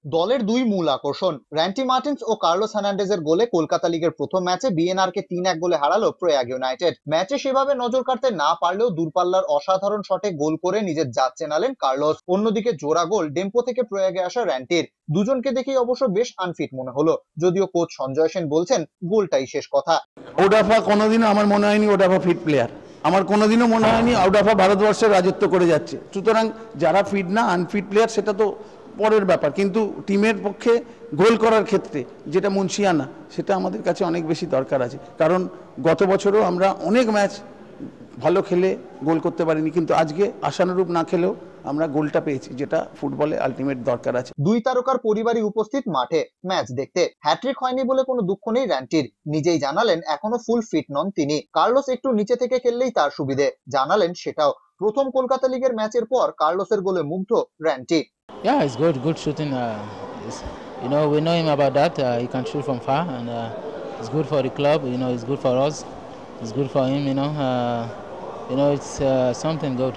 দলের দুই মূল আকর্ষণ র্যান্টি মার্টিন্স ও কার্লোস হার্নান্ডেজের গোলে কলকাতা লিগের প্রথম ম্যাচে বিএনআর কে 3-1 গোলে হারালো প্রয়াগ ইউনাইটেড। ম্যাচে সেভাবে নজর কাড়তে না পারলেও দূরপাল্লার অসাধারণ শটে গোল করে নিজের জাত চেনালেন কার্লোস। অন্যদিকে জোড়া গোল ডেম্পো থেকে প্রয়াগে আসা র্যান্টির। দুজনকে দেখেই অবশ্য বেশ আনফিট মনে হলো, যদিও কোচ সঞ্জয় সেন বলছেন গোলটাই শেষ কথা। ওডাফা কোনোদিনও আমার মনে হয়নি ওডাফা ফিট প্লেয়ার, আমার কোনোদিনও মনে হয়নি ওডাফা ভারতবর্ষের রাজত্ব করে যাচ্ছে। সুতরাং যারা ফিট না, আনফিট প্লেয়ার সেটা তো পরের ব্যাপার, কিন্তু টিমের পক্ষে গোল করার ক্ষেত্রে যেটা মুন্সিয়ানা, সেটা আমাদের কাছে অনেক বেশি দরকার আছে। কারণ গত বছরও আমরা অনেক ম্যাচ ভালো খেলে গোল করতে পারিনি, কিন্তু আজকে আশানুরূপ না খেলেও আমরা গোলটা পেয়েছি, যেটা ফুটবলে আলটিমেট দরকার আছে। দুই তারকার পরিবারই উপস্থিত মাঠে ম্যাচ দেখতে। হ্যাট্রিক হয়নি বলে কোনো দুঃখ নেই র্যান্টির, নিজেই জানালেন এখনো ফুল ফিট নন তিনি। কার্লোস একটু নিচে থেকে খেললেই তার সুবিধে, জানালেন সেটাও। প্রথম কলকাতা লিগের ম্যাচের পর কার্লোসের গোলে মুগ্ধ র্যান্টি। Yeah, it's good shooting. We know him about that. He can shoot from far, and it's good for the club. It's good for us. It's good for him. It's something good.